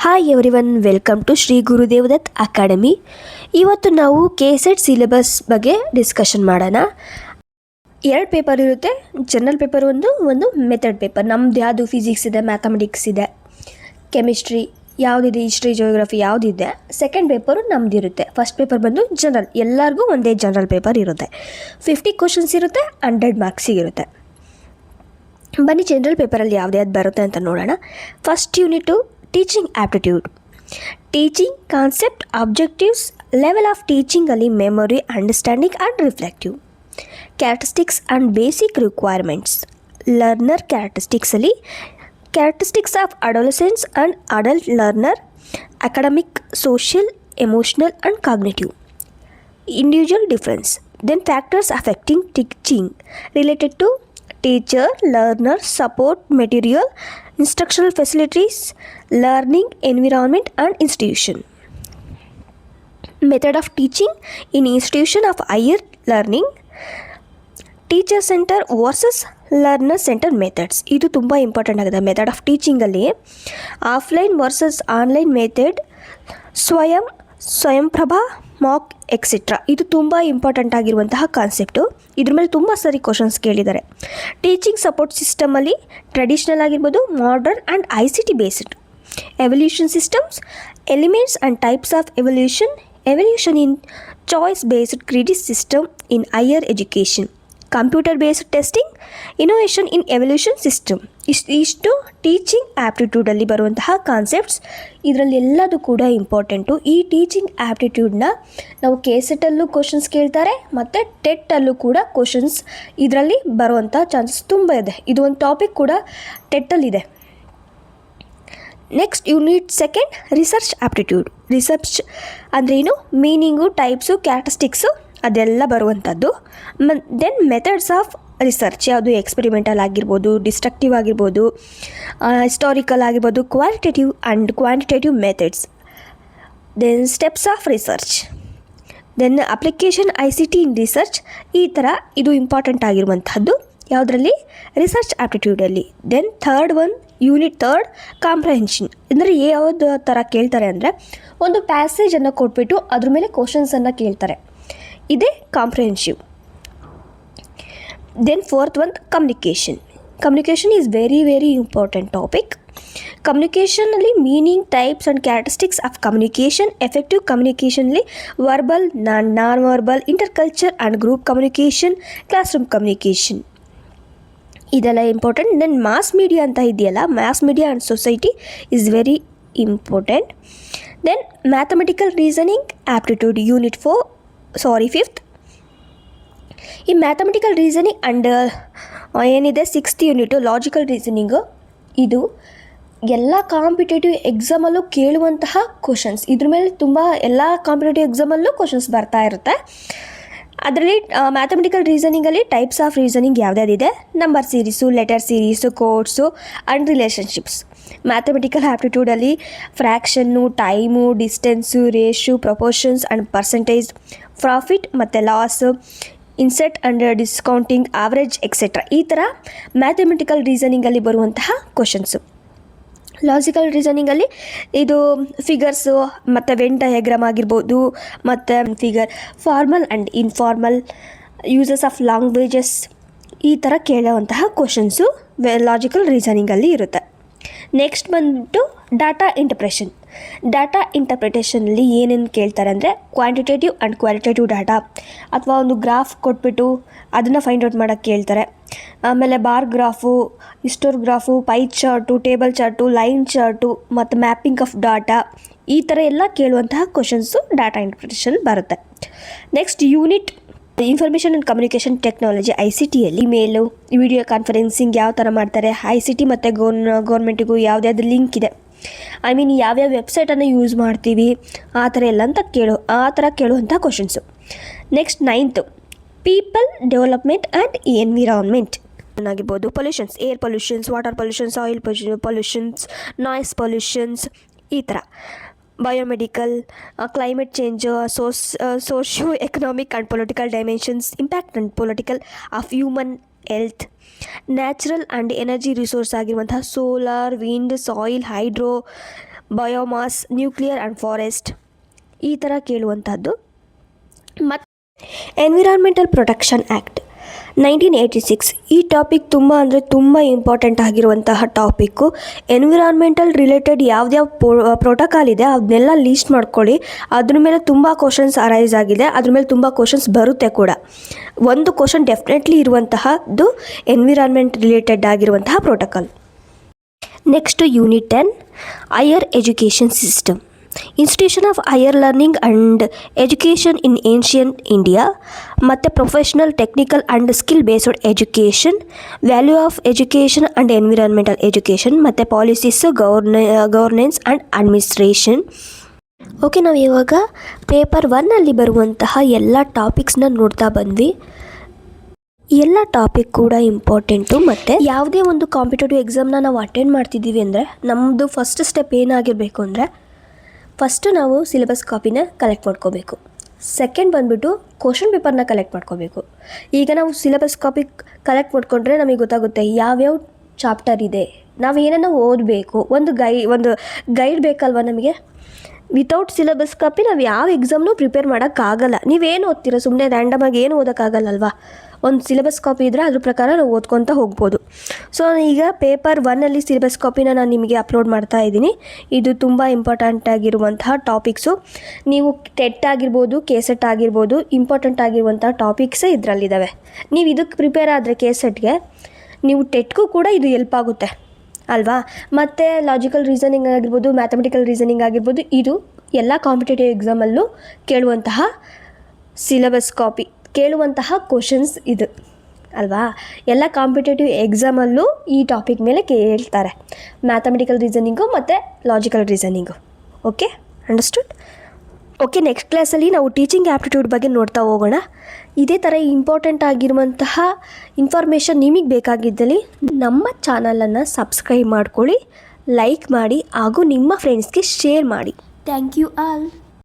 Hi everyone, welcome to Shri Gurudevdatt academy. ಇವತ್ತು ನಾವು KSET syllabus ಬಗ್ಗೆ ಡಿಸ್ಕಷನ್ ಮಾಡೋಣ. 2 ಪೇಪರ್ ಇರುತ್ತೆ, ಜನರಲ್ ಪೇಪರ್ ಒಂದು ಮೆಥಡ್ ಪೇಪರ್. ನಮ್ದು ಯಾವುದು ಫಿಸಿಕ್ಸ್ ಇದೆ, ಮ್ಯಾಥಮೆಟಿಕ್ಸ್ ಇದೆ, ಕೆಮಿಸ್ಟ್ರಿ ಯಾವುದಿದೆ, ಹಿಸ್ಟ್ರಿ, ಜಿಯೋಗ್ರಫಿ ಯಾವುದಿದೆ. ಸೆಕೆಂಡ್ ಪೇಪರು ನಮ್ಮದಿರುತ್ತೆ. ಫಸ್ಟ್ ಪೇಪರ್ ಬಂದು ಜನರಲ್, ಎಲ್ಲರಿಗೂ ಒಂದೇ ಜನರಲ್ ಪೇಪರ್ ಇರುತ್ತೆ. 50 ಕ್ವಶನ್ಸ್ ಇರುತ್ತೆ, 100 ಮಾರ್ಕ್ಸಿಗಿರುತ್ತೆ. ಬನ್ನಿ ಜನರಲ್ ಪೇಪರಲ್ಲಿ ಯಾವ್ದು ಬರುತ್ತೆ ಅಂತ ನೋಡೋಣ. First unit teaching aptitude. Teaching concept, objectives, level of teaching ಅಲ್ಲಿ memory, understanding and reflective. Characteristics and basic requirements. Learner characteristics ಅಲ್ಲಿ characteristics of adolescence and adult learner, academic, social, emotional and cognitive. Individual difference. Then factors affecting teaching related to teacher, learner, support material, instructional facilities, learning environment and institution. Method of teaching in institution of higher learning. Teacher center versus learner center methods. ಇದು ತುಂಬ important ಆಗಿದೆ. Method of ಟೀಚಿಂಗಲ್ಲಿ offline versus online method, Swayamprabha, MOOC etcetera. ಇದು ತುಂಬ important ಆಗಿರುವಂತಹ concept. ಇದ್ರ ಮೇಲೆ ತುಂಬ ಸಾರಿ ಕ್ವಶನ್ಸ್ ಕೇಳಿದ್ದಾರೆ. ಟೀಚಿಂಗ್ ಸಪೋರ್ಟ್ ಸಿಸ್ಟಮಲ್ಲಿ ಟ್ರೆಡಿಷ್ನಲ್ ಆಗಿರ್ಬೋದು, modern and ICT based. Evaluation systems, elements and types of evaluation in choice based credit system in higher education. Computer based testing, innovation in evaluation system. ಇಷ್ಟು teaching ಆ್ಯಪ್ಟಿಟ್ಯೂಡಲ್ಲಿ ಬರುವಂತಹ concepts. ಇದರಲ್ಲಿ ಎಲ್ಲದೂ ಕೂಡ important. ಈ teaching ಆ್ಯಪ್ಟಿಟ್ಯೂಡ್ನ ನಾವು KSETಲ್ಲೂ questions ಕೇಳ್ತಾರೆ ಮತ್ತು ಟೆಟ್ಟಲ್ಲೂ ಕೂಡ ಕ್ವಶನ್ಸ್ ಇದರಲ್ಲಿ ಬರುವಂಥ ಚಾನ್ಸಸ್ ತುಂಬ ಇದೆ. ಇದು ಒಂದು ಟಾಪಿಕ್ ಕೂಡ ಟೆಟ್ಟಲ್ಲಿದೆ. Next unit second, research aptitude. Research ಅಂದ್ರೇನು, ಮೀನಿಂಗು, ಟೈಪ್ಸು, ಕ್ಯಾರೆಕ್ಟರಿಸ್ಟಿಕ್ಸು ಅದೆಲ್ಲ ಬರುವಂಥದ್ದು. ದೆನ್ ಮೆಥಡ್ಸ್ ಆಫ್ ರಿಸರ್ಚ್, ಯಾವುದು ಎಕ್ಸ್ಪೆರಿಮೆಂಟಲ್ ಆಗಿರ್ಬೋದು, ಡಿಸ್ಟ್ರಕ್ಟಿವ್ ಆಗಿರ್ಬೋದು, ಹಿಸ್ಟಾರಿಕಲ್ ಆಗಿರ್ಬೋದು, qualitative and quantitative methods. Then steps of research. Then application ICT in research. ಈ ಥರ ಇದು ಇಂಪಾರ್ಟೆಂಟ್ ಆಗಿರುವಂಥದ್ದು ಯಾವುದರಲ್ಲಿ, ರಿಸರ್ಚ್ ಆ್ಯಪ್ಟಿಟ್ಯೂಡಲ್ಲಿ. Then third one, unit third, comprehension. ಅಂದರೆ ಯಾವುದು ಥರ ಕೇಳ್ತಾರೆ ಅಂದರೆ, ಒಂದು ಪ್ಯಾಸೇಜನ್ನು ಕೊಟ್ಬಿಟ್ಟು ಅದ್ರ ಮೇಲೆ ಕ್ವಶನ್ಸನ್ನು ಕೇಳ್ತಾರೆ. ಇದೇ comprehensive. Then fourth one, communication. Communication is very important topic. ಕಮ್ಯುನಿಕೇಷನಲ್ಲಿ meaning, types and characteristics of communication. Effective ಕಮ್ಯುನಿಕೇಷನ್ಲಿ verbal, non verbal, interculture and group communication, class room communication. ಇದೆಲ್ಲ ಇಂಪಾರ್ಟೆಂಟ್. ದೆನ್ ಮಾಸ್ ಮೀಡಿಯಾ ಅಂತ ಇದೆಯಲ್ಲ, mass media and society is very important. Then mathematical reasoning aptitude unit 5th. ಈ mathematical reasoning and ಏನಿದೆ 6th unit, logical reasoning. ಇದು ಎಲ್ಲ competitive ಎಕ್ಸಾಮಲ್ಲೂ ಕೇಳುವಂತಹ questions. ಇದ್ರ ಮೇಲೆ ತುಂಬ ಎಲ್ಲ ಕಾಂಪಿಟೇಟಿವ್ ಎಕ್ಸಾಮಲ್ಲೂ ಕ್ವಶನ್ಸ್ ಬರ್ತಾ ಇರುತ್ತೆ. ಅದರಲ್ಲಿ ಮ್ಯಾಥಮೆಟಿಕಲ್ ರೀಸನಿಂಗಲ್ಲಿ ಟೈಪ್ಸ್ ಆಫ್ ರೀಸನಿಂಗ್ ಯಾವುದ್ಯಾವುದಿದೆ, number series, letter series, codes and relationships. Mathematical ಆಪ್ಟಿಟ್ಯೂಡಲ್ಲಿ fraction, time, distance, ratio, proportions and percentage, profit ಮತ್ತು loss, interest and discounting, average etcetera. ಈ ಥರ ಮ್ಯಾಥಮೆಟಿಕಲ್ ರೀಸನಿಂಗಲ್ಲಿ ಬರುವಂತಹ ಕ್ವಶನ್ಸು. ಲಾಜಿಕಲ್ ರೀಸನಿಂಗಲ್ಲಿ ಇದು ಫಿಗರ್ಸು ಮತ್ತು ವೆನ್ ಡಯಾಗ್ರಾಮ್ ಆಗಿರ್ಬೋದು, ಮತ್ತು figure, formal and informal, uses of languages, ಈ ಥರ ಕೇಳುವಂತಹ ಕ್ವಶನ್ಸು ಲಾಜಿಕಲ್ ರೀಸನಿಂಗಲ್ಲಿ ಇರುತ್ತೆ. ನೆಕ್ಸ್ಟ್ ಬಂದುಬಿಟ್ಟು ಡಾಟಾ ಇಂಟರ್ಪ್ರಿಟೇಷನ್. ಡಾಟಾ ಇಂಟರ್ಪ್ರಿಟೇಷನಲ್ಲಿ ಏನೇನು ಕೇಳ್ತಾರೆ ಅಂದರೆ, ಕ್ವಾಂಟಿಟೇಟಿವ್ ಆ್ಯಂಡ್ ಕ್ವಾಲಿಟೇಟಿವ್ ಡಾಟಾ, ಅಥವಾ ಒಂದು ಗ್ರಾಫ್ ಕೊಟ್ಬಿಟ್ಟು ಅದನ್ನು ಫೈಂಡ್ ಔಟ್ ಮಾಡೋಕ್ಕೆ ಕೇಳ್ತಾರೆ. ಆಮೇಲೆ bar graph, histograph, pie chart, table chart, line chart ಮತ್ತು ಮ್ಯಾಪಿಂಗ್ ಆಫ್ ಡಾಟಾ, ಈ ಥರ ಎಲ್ಲ ಕೇಳುವಂತಹ ಕ್ವಶನ್ಸು ಡಾಟಾ ಇಂಟರ್ಪ್ರಿಟೇಷನ್ ಬರುತ್ತೆ. Next unit information and communication technology, ICTಯಲ್ಲಿ ಮೇಲು, ವಿಡಿಯೋ ಕಾನ್ಫರೆನ್ಸಿಂಗ್ ಯಾವ ಥರ ಮಾಡ್ತಾರೆ, ICT ಮತ್ತು ಗೌರ್ಮೆಂಟಿಗೂ ಯಾವ್ದಾದ್ರು ಲಿಂಕ್ ಇದೆ, ಯಾವ್ಯಾವ ವೆಬ್ಸೈಟನ್ನು ಯೂಸ್ ಮಾಡ್ತೀವಿ, ಆ ಥರ ಎಲ್ಲ ಅಂತ ಕೇಳುವಂಥ questions. Next 9th, people development and environment ಆಗಿರ್ಬೋದು. Pollutions, air pollutions, water pollutions, oil pollutions, noise pollutions, ಈ ಥರ. Biomedical, climate change, socio economic and political dimensions, impact and political of human health. Natural and energy resource ಆಗಿರುವಂತಹ solar, wind, soil, hydro biomass, nuclear and forest, ಈ ಥರ ಕೇಳುವಂಥದ್ದು. ಮತ್ತು environmental protection act 1986, ಈ topic ತುಂಬ important ಆಗಿರುವಂತಹ topic. Environmental related ಯಾವ್ದ್ಯಾವ protocol ಇದೆ ಅದನ್ನೆಲ್ಲ list ಮಾಡ್ಕೊಳ್ಳಿ. ಅದ್ರ ಮೇಲೆ ತುಂಬ ಕ್ವಶನ್ಸ್ ಅರೈಸ್ ಆಗಿದೆ, ಅದ್ರ ಮೇಲೆ ತುಂಬ ಕ್ವಶನ್ಸ್ ಬರುತ್ತೆ ಕೂಡ. ಒಂದು ಕ್ವಶನ್ ಡೆಫಿನೆಟ್ಲಿ ಇರುವಂತಹದ್ದು ಎನ್ವಿರಾನ್ಮೆಂಟ್ ರಿಲೇಟೆಡ್ ಆಗಿರುವಂತಹ protocol. Next unit 10, higher education system, institution of higher learning and education in ancient India, ಮತ್ತು professional, technical and skill based education, value of education and environmental education, ಮತ್ತು policies, governance and administration. Okay, ನಾವು ಇವಾಗ paper 1 ಬರುವಂತಹ ಎಲ್ಲ ಟಾಪಿಕ್ಸ್ನ ನೋಡ್ತಾ ಬಂದ್ವಿ. ಎಲ್ಲ topic ಕೂಡ ಇಂಪಾರ್ಟೆಂಟು. ಮತ್ತು ಯಾವುದೇ ಒಂದು ಕಾಂಪಿಟೇಟಿವ್ ಎಕ್ಸಾಮ್ನ ನಾವು ಅಟೆಂಡ್ ಮಾಡ್ತಿದ್ದೀವಿ ಅಂದರೆ ನಮ್ಮದು ಫಸ್ಟ್ ಸ್ಟೆಪ್ ಏನಾಗಿರಬೇಕು ಅಂದರೆ, ಫಸ್ಟು ನಾವು ಸಿಲೆಬಸ್ ಕಾಪಿನ ಕಲೆಕ್ಟ್ ಮಾಡ್ಕೋಬೇಕು. ಸೆಕೆಂಡ್ ಬಂದುಬಿಟ್ಟು ಕ್ವಶನ್ ಪೇಪರ್ನ ಕಲೆಕ್ಟ್ ಮಾಡ್ಕೋಬೇಕು. ಈಗ ನಾವು ಸಿಲೆಬಸ್ ಕಾಪಿ ಕಲೆಕ್ಟ್ ಮಾಡ್ಕೊಂಡ್ರೆ ನಮಗೆ ಗೊತ್ತಾಗುತ್ತೆ ಯಾವ್ಯಾವ ಚಾಪ್ಟರ್ ಇದೆ, ನಾವು ಏನನ್ನು ಓದಬೇಕು, ಒಂದು ಗೈಡ್ ಬೇಕಲ್ವ ನಮಗೆ. ವಿತೌಟ್ ಸಿಲೆಬಸ್ ಕಾಪಿ ನಾವು ಯಾವ ಎಕ್ಸಾಮ್ನೂ ಪ್ರಿಪೇರ್ ಮಾಡೋಕ್ಕಾಗಲ್ಲ. ನೀವೇನು ಓದ್ತೀರಾ, ಸುಮ್ಮನೆ ರ್ಯಾಂಡಮಾಗಿ ಏನು ಓದೋಕ್ಕಾಗಲ್ಲಲ್ವ. ಒಂದು ಸಿಲೆಬಸ್ ಕಾಪಿ ಇದ್ದರೆ ಅದ್ರ ಪ್ರಕಾರ ನಾವು ಓದ್ಕೊತ ಹೋಗ್ಬೋದು. ಸೊ ಈಗ ಪೇಪರ್ 1 ಸಿಲೆಬಸ್ ಕಾಪಿನ ನಾನು ನಿಮಗೆ ಅಪ್ಲೋಡ್ ಮಾಡ್ತಾ ಇದ್ದೀನಿ. ಇದು ತುಂಬ ಇಂಪಾರ್ಟೆಂಟ್ ಆಗಿರುವಂತಹ ಟಾಪಿಕ್ಸು. ನೀವು ಟೆಟ್ ಆಗಿರ್ಬೋದು, ಕೆಸೆಟ್ ಆಗಿರ್ಬೋದು, ಇಂಪಾರ್ಟೆಂಟ್ ಆಗಿರುವಂತಹ ಟಾಪಿಕ್ಸೇ ಇದರಲ್ಲಿದ್ದಾವೆ. ನೀವು ಇದಕ್ಕೆ ಪ್ರಿಪೇರ್ ಆದರೆ ಕೆಸೆಟ್ಗೆ, ನೀವು ಟೆಟ್ಗೂ ಕೂಡ ಇದು ಹೆಲ್ಪ್ ಆಗುತ್ತೆ ಅಲ್ವಾ. ಮತ್ತು ಲಾಜಿಕಲ್ ರೀಸನಿಂಗ್ ಆಗಿರ್ಬೋದು, ಮ್ಯಾಥಮೆಟಿಕಲ್ ರೀಸನಿಂಗ್ ಆಗಿರ್ಬೋದು, ಇದು ಎಲ್ಲ ಕಾಂಪಿಟೇಟಿವ್ ಎಕ್ಸಾಮಲ್ಲೂ ಕೇಳುವಂತಹ ಸಿಲೆಬಸ್ ಕಾಪಿ, ಕೇಳುವಂತಹ ಕ್ವಶನ್ಸ್ ಇದು ಅಲ್ವಾ. ಎಲ್ಲ ಕಾಂಪಿಟೇಟಿವ್ ಎಕ್ಸಾಮಲ್ಲೂ ಈ ಟಾಪಿಕ್ ಮೇಲೆ ಕೇಳ್ತಾರೆ, ಮ್ಯಾಥಮೆಟಿಕಲ್ ರೀಸನಿಂಗು ಮತ್ತು logical reasoning. Okay, understood. Okay, next ಕ್ಲಾಸಲ್ಲಿ ನಾವು ಟೀಚಿಂಗ್ ಆ್ಯಪ್ಟಿಟ್ಯೂಡ್ ಬಗ್ಗೆ ನೋಡ್ತಾ ಹೋಗೋಣ. ಇದೇ ಥರ ಇಂಪಾರ್ಟೆಂಟ್ ಆಗಿರುವಂತಹ ಇನ್ಫಾರ್ಮೇಷನ್ ನಿಮಗೆ ಬೇಕಾಗಿದ್ದಲ್ಲಿ ನಮ್ಮ ಚಾನಲನ್ನು ಸಬ್ಸ್ಕ್ರೈಬ್ ಮಾಡ್ಕೊಳ್ಳಿ, ಲೈಕ್ ಮಾಡಿ ಹಾಗೂ ನಿಮ್ಮ ಫ್ರೆಂಡ್ಸ್ಗೆ ಶೇರ್ ಮಾಡಿ. Thank you all.